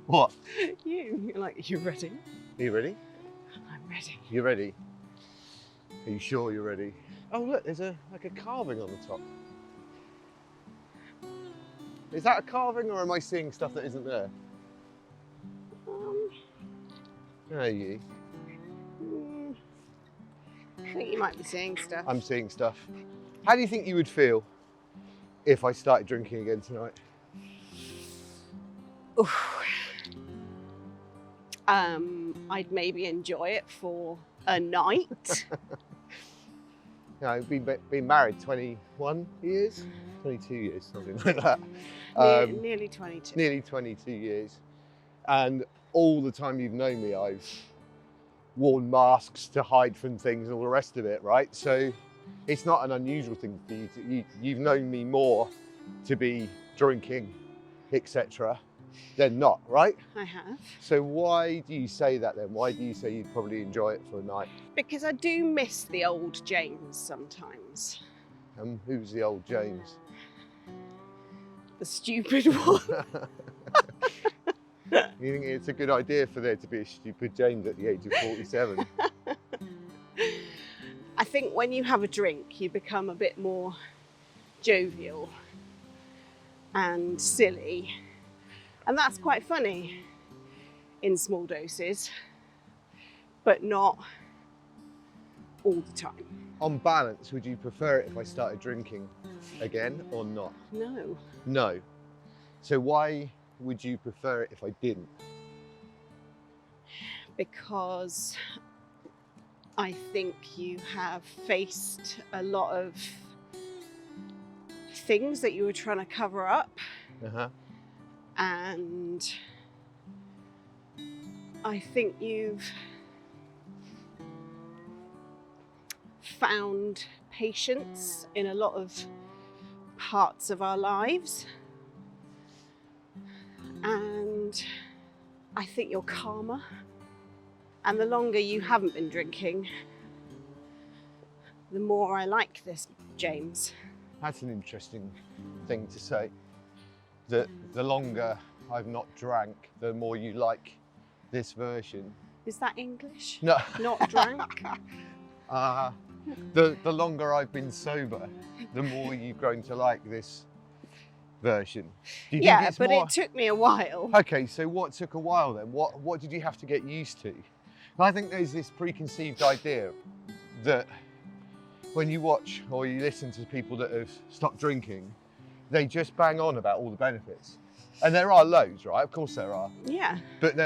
What? You're like, you ready? Are you ready? I'm ready. You ready? Are you sure you're ready? Oh look, there's like a carving on the top. Is that a carving or am I seeing stuff that isn't there? Are you? I think you might be seeing stuff. I'm seeing stuff. How do you think you would feel if I started drinking again tonight? I'd maybe enjoy it for a night. You know, I've been married 21 years, 22 years, something like that. Nearly 22. Nearly 22 years. And all the time you've known me, I've worn masks to hide from things and all the rest of it, right? So it's not an unusual thing for you to, you've known me more to be drinking, etc., than not, right? I have. So why do you say that then? Why do you say you'd probably enjoy it for a night? Because I do miss the old James sometimes. And who's the old James? The stupid one. You think it's a good idea for there to be a stupid James at the age of 47? I think when you have a drink, you become a bit more jovial and silly. And that's quite funny in small doses, but not all the time. On balance, would you prefer it if I started drinking again or not? No. No. So why would you prefer it if I didn't? Because I think you have faced a lot of things that you were trying to cover up. Uh-huh. And I think you've found patience in a lot of parts of our lives. And I think you're calmer. And the longer you haven't been drinking, the more I like this James. That's an interesting thing to say. That the longer I've not drank, the more you like this version. Is that English? No. Not drank? The longer I've been sober, the more you've grown to like this version. Do you think Yeah, it's but more... it took me a while. Okay, so what took a while then? What did you have to get used to? I think there's this preconceived idea that when you watch or you listen to people that have stopped drinking, they just bang on about all the benefits. And there are loads, right? Of course there are. Yeah. But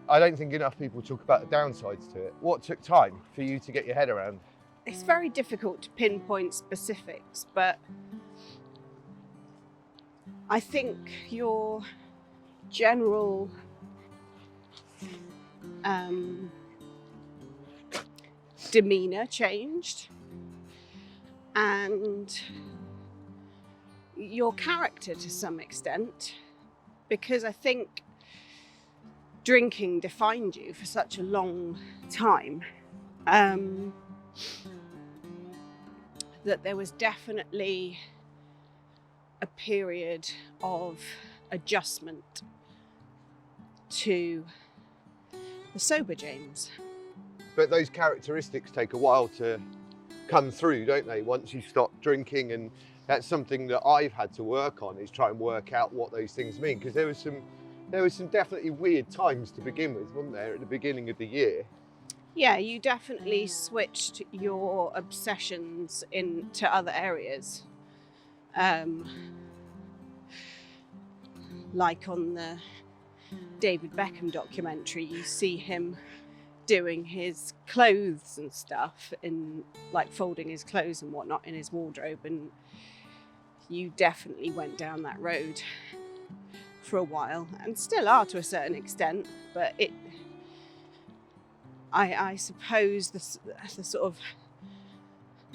I don't think enough people talk about the downsides to it. What took time for you to get your head around? It's very difficult to pinpoint specifics, but I think your general demeanour changed and your character to some extent, because I think drinking defined you for such a long time, that there was definitely a period of adjustment to the sober James. But those characteristics take a while to come through, don't they? Once you stop drinking, and that's something that I've had to work on, is try and work out what those things mean. Because there was some definitely weird times to begin with, wasn't there, at the beginning of the year? Yeah, you definitely switched your obsessions into other areas. Like on the David Beckham documentary, you see him doing his clothes and stuff, in like folding his clothes and whatnot in his wardrobe, and you definitely went down that road for a while, and still are to a certain extent, but I suppose the sort of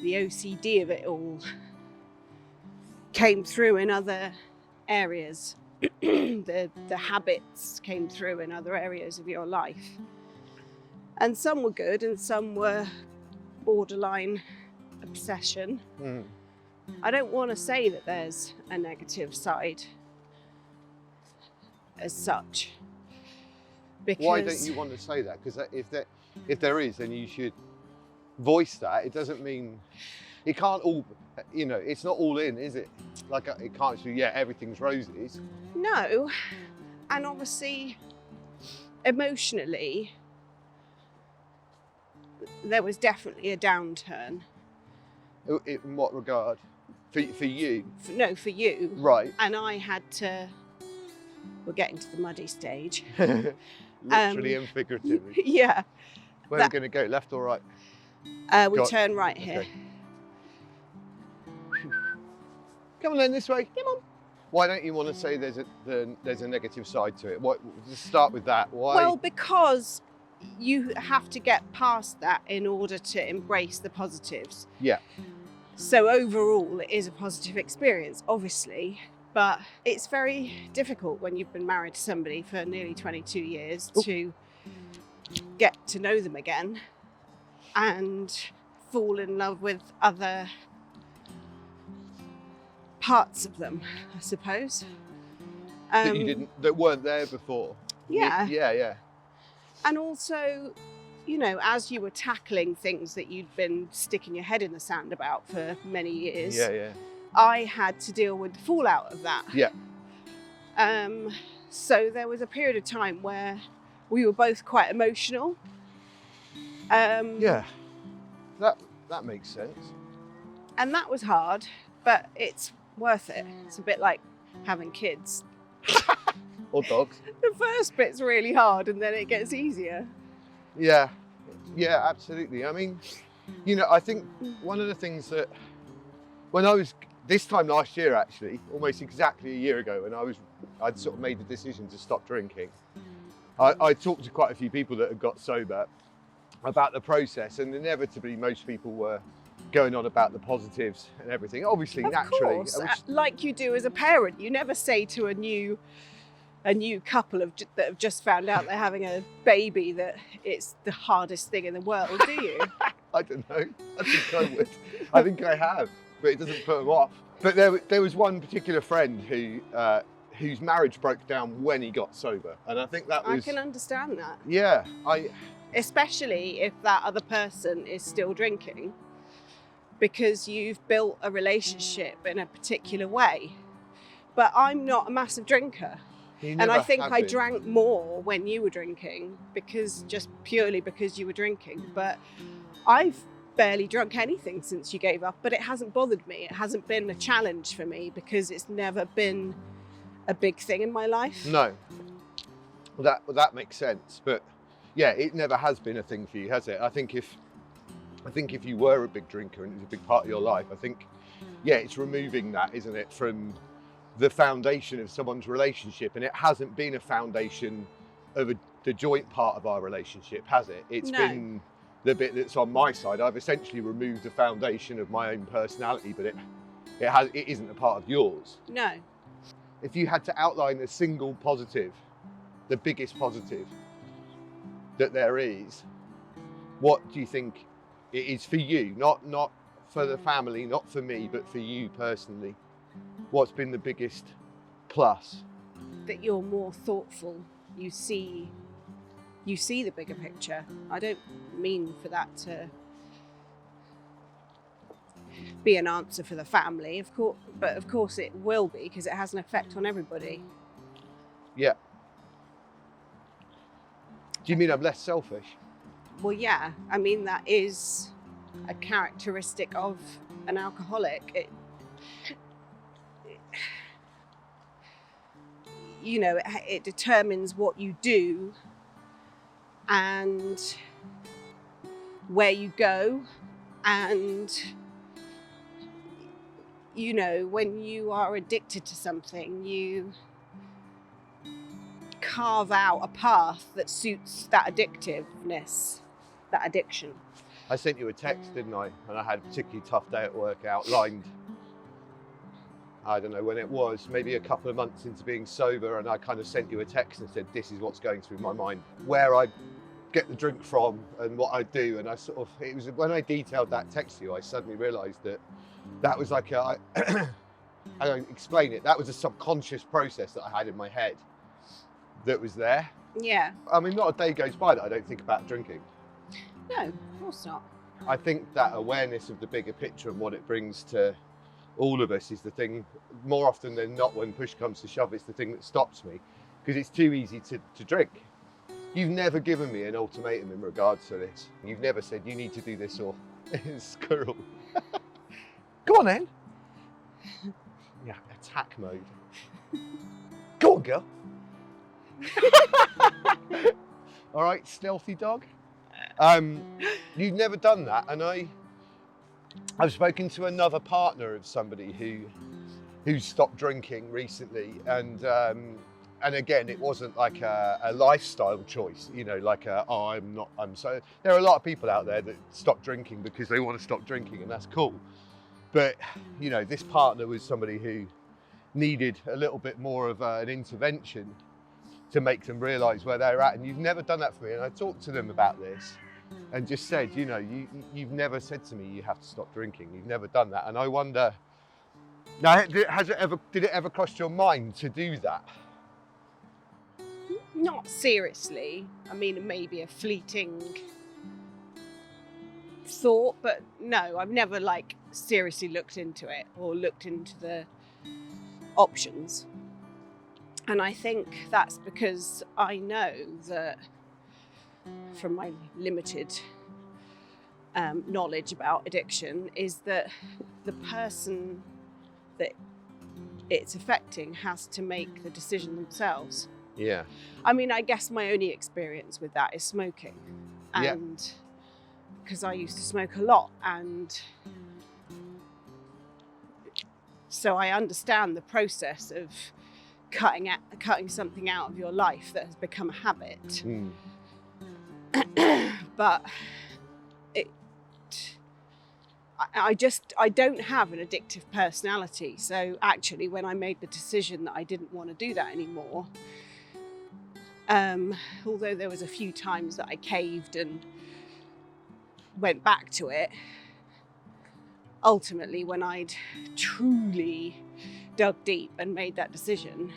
the OCD of it all came through in other areas. The habits came through in other areas of your life. And some were good and some were borderline obsession. Mm. I don't want to say that there's a negative side as such. because Why don't you want to say that? Because if there is, then you should voice that. It doesn't mean it can't all, it's not all in, is it? Like it can't be, everything's roses. No, and obviously emotionally there was definitely a downturn. In what regard? For you? For you. Right. And I had to, we're getting to the muddy stage. Literally and figuratively. Yeah. Where are we going to go, left or right? We turn right here. Okay. Come on then, this way. Come on. Why don't you want to say there's a negative side to it? Just start with that. Why? Well, because you have to get past that in order to embrace the positives. Yeah. So overall, it is a positive experience, obviously, but it's very difficult when you've been married to somebody for nearly 22 years to get to know them again and fall in love with other parts of them, I suppose. That weren't there before. Yeah. Yeah. And also, as you were tackling things that you'd been sticking your head in the sand about for many years, I had to deal with the fallout of that. Yeah. So there was a period of time where we were both quite emotional. Yeah. That makes sense. And that was hard, but it's worth it. It's a bit like having kids. Or dogs. The first bit's really hard and then it gets easier. Yeah, absolutely. I mean, I think one of the things that when I was, this time last year actually, almost exactly a year ago, when I'd sort of made the decision to stop drinking, I talked to quite a few people that had got sober about the process, and inevitably most people were going on about the positives and everything, obviously, naturally. Of course, like you do as a parent. You never say to a new couple that have just found out they're having a baby that it's the hardest thing in the world, do you? I don't know. I think I would. I think I have, but it doesn't put them off. But there was one particular friend whose marriage broke down when he got sober, and I think that was. I can understand that. Yeah, especially if that other person is still drinking, because you've built a relationship in a particular way. But I'm not a massive drinker. And I think I drank more when you were drinking, just purely because you were drinking. But I've barely drunk anything since you gave up, but it hasn't bothered me. It hasn't been a challenge for me because it's never been a big thing in my life. No, that makes sense. But yeah, it never has been a thing for you, has it? I think if you were a big drinker and it was a big part of your life, I think, it's removing that, isn't it, from the foundation of someone's relationship. And it hasn't been a foundation of the joint part of our relationship, has it? It's been the bit that's on my side. I've essentially removed the foundation of my own personality, but it isn't a part of yours. No. If you had to outline a single positive, the biggest positive that there is, what do you think it is for you? Not for the family, not for me, but for you personally. What's been the biggest plus? That you're more thoughtful. You see the bigger picture. I don't mean for that to be an answer for the family, of course, but of course it will be, because it has an effect on everybody. Yeah. Do you mean I'm less selfish? Well, yeah. I mean, that is a characteristic of an alcoholic. It determines what you do and where you go, and when you are addicted to something, you carve out a path that suits that addictiveness, that addiction. I sent you a text, didn't I? And I had a particularly tough day at work, outlined, I don't know when it was, maybe a couple of months into being sober, and I kind of sent you a text and said, this is what's going through my mind, where I get the drink from and what I do. And it was when I detailed that text to you, I suddenly realised that was like I don't explain it, that was a subconscious process that I had in my head that was there. Yeah. I mean, not a day goes by that I don't think about drinking. No, of course not. I think that awareness of the bigger picture and what it brings to all of us is the thing, more often than not, when push comes to shove, it's the thing that stops me, because it's too easy to drink. You've never given me an ultimatum in regards to this. You've never said you need to do this or squirrel. Go on then. Yeah, attack mode. Go on, girl. All right, stealthy dog. You've never done that, and I've spoken to another partner of somebody who stopped drinking recently, and again, it wasn't like a lifestyle choice, you know, like there are a lot of people out there that stop drinking because they want to stop drinking, and that's cool. But, you know, this partner was somebody who needed a little bit more of an intervention to make them realise where they're at, and you've never done that for me. And I talked to them about this and just said, you know, you've never said to me you have to stop drinking. You've never done that, and I wonder. Now, did it ever cross your mind to do that? Not seriously. I mean, it may be a fleeting thought, but no, I've never like seriously looked into it or looked into the options. And I think that's because I know that from my limited knowledge about addiction is that the person that it's affecting has to make the decision themselves. Yeah. I mean, I guess my only experience with that is smoking. And because I used to smoke a lot, and so I understand the process of cutting something out of your life that has become a habit. But I don't have an addictive personality. So actually, when I made the decision that I didn't want to do that anymore, although there was a few times that I caved and went back to it, ultimately when I'd truly dug deep and made that decision,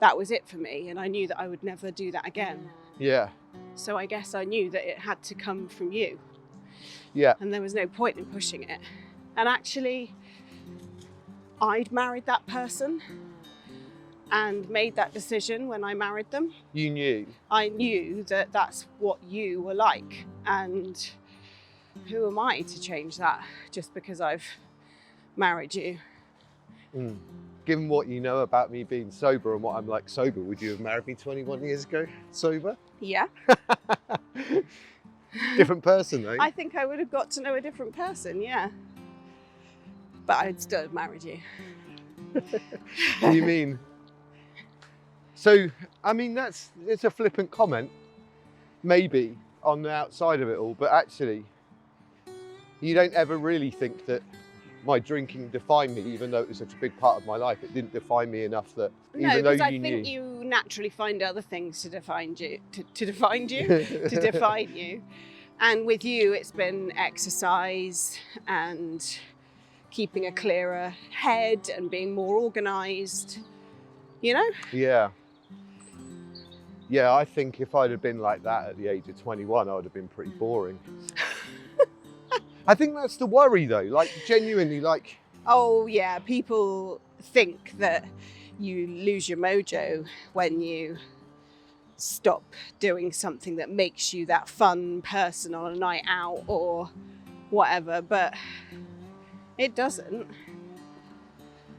that was it for me, and I knew that I would never do that again. Yeah. So I guess I knew that it had to come from you. Yeah. And there was no point in pushing it. And actually, I'd married that person and made that decision when I married them. You knew? I knew that that's what you were like, and who am I to change that just because I've married you? Given what you know about me being sober and what I'm like sober, would you have married me 21 years ago sober? Yeah. Different person though. I think I would have got to know a different person, yeah. But I'd still have married you. You mean? So, I mean, it's a flippant comment, maybe, on the outside of it all, but actually, you don't ever really think that my drinking defined me, even though it was such a big part of my life. It didn't define me enough that, no, even though you knew. No, because I knew. think you naturally find other things to define you, to define you. And with you, it's been exercise and keeping a clearer head and being more organised, you know? Yeah. Yeah, I think if I'd have been like that at the age of 21, I would have been pretty boring. I think that's the worry though, like genuinely, like... Oh yeah, people think that you lose your mojo when you stop doing something that makes you that fun person on a night out or whatever, but it doesn't.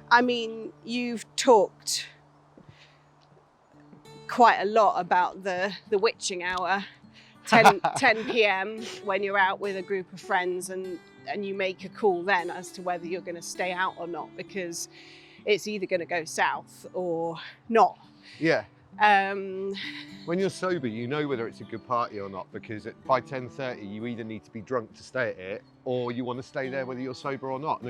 I mean, you've talked quite a lot about the witching hour, 10 p.m. when you're out with a group of friends, and you make a call then as to whether you're going to stay out or not, because it's either going to go south or not. Yeah. When you're sober, you know whether it's a good party or not, because by 10:30 you either need to be drunk to stay at it, or you want to stay there whether you're sober or not. And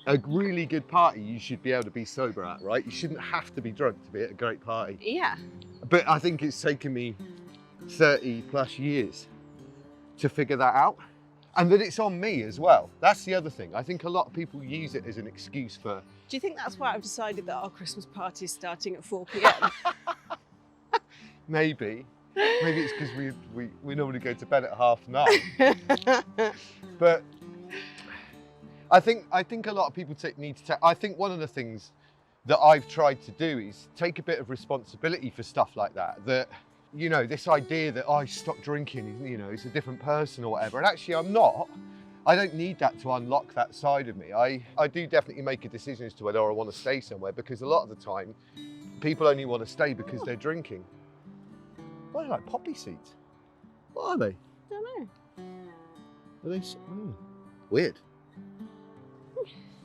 a really good party, you should be able to be sober at, right? You shouldn't have to be drunk to be at a great party. Yeah. But I think it's taken me 30 plus years to figure that out, and that it's on me as well. That's the other thing. I think a lot of people use it as an excuse for Do you think that's why I've decided that our Christmas party is starting at 4 p.m? Maybe it's because we normally go to bed at 9:30. But I think a lot of people need to take. I think one of the things that I've tried to do is take a bit of responsibility for stuff like that. That, you know, this idea that I stopped drinking, you know, it's a different person or whatever. And actually, I'm not. I don't need that to unlock that side of me. I do definitely make a decision as to whether I want to stay somewhere, because a lot of the time, people only want to stay because they're drinking. What are they, like poppy seeds? What are they? Don't know. Are they? Weird.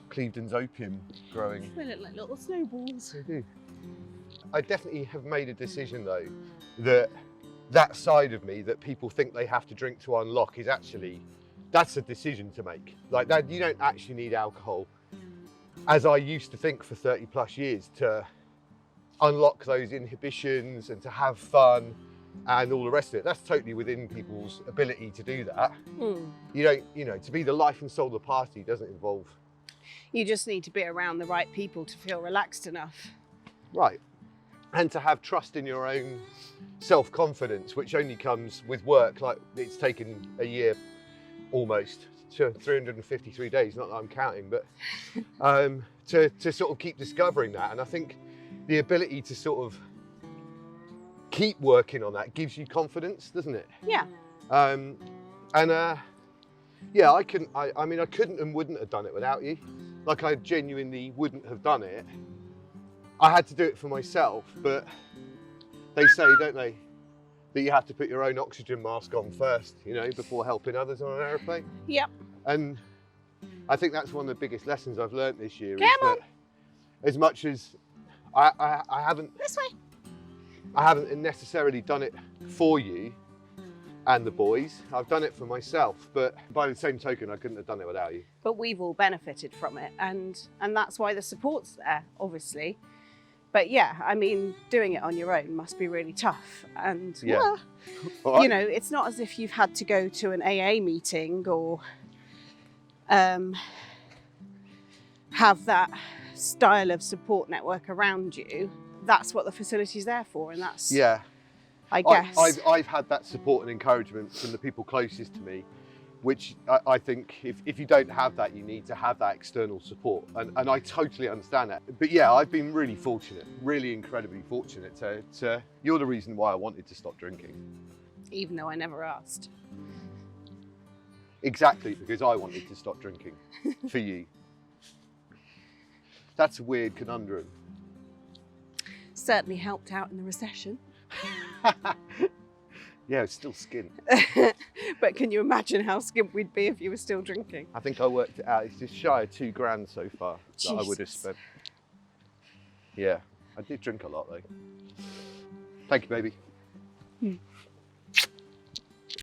Clevedon's opium growing. They look like little snowballs. They do. I definitely have made a decision though that side of me that people think they have to drink to unlock is actually, that's a decision to make. Like that, you don't actually need alcohol, as I used to think for 30 plus years, to unlock those inhibitions and to have fun and all the rest of it. That's totally within people's ability to do that. You don't, you know, to be the life and soul of the party doesn't involve. You just need to be around the right people to feel relaxed enough. Right. And to have trust in your own self-confidence, which only comes with work. Like, it's taken a year almost, to 353 days, not that I'm counting, but to sort of keep discovering that. And I think the ability to sort of keep working on that gives you confidence, doesn't it? Yeah. Yeah, I mean, I couldn't and wouldn't have done it without you. Like, I genuinely wouldn't have done it. I had to do it for myself, but they say, don't they, that you have to put your own oxygen mask on first, you know, before helping others on an aeroplane. Yep. And I think that's one of the biggest lessons I've learned this year. That as much as I haven't, this way, I haven't necessarily done it for you and the boys, I've done it for myself, but by the same token, I couldn't have done it without you. But we've all benefited from it, and that's why the support's there, obviously. But yeah, I mean, doing it on your own must be really tough. And yeah. Well, you know, it's not as if you've had to go to an AA meeting or have that style of support network around you. That's what the facility's there for, and that's, yeah, I guess. I've had that support and encouragement from the people closest to me, which I think if you don't have that, you need to have that external support. And I totally understand that. But yeah, I've been really fortunate, really incredibly fortunate to you're the reason why I wanted to stop drinking. Even though I never asked. Exactly, because I wanted to stop drinking for you. That's a weird conundrum. Certainly helped out in the recession. Yeah, it's still skint. But can you imagine how skint we'd be if you were still drinking? I think I worked it out. It's just shy of £2,000 so far that I would have spent. Yeah, I did drink a lot though. Thank you, baby.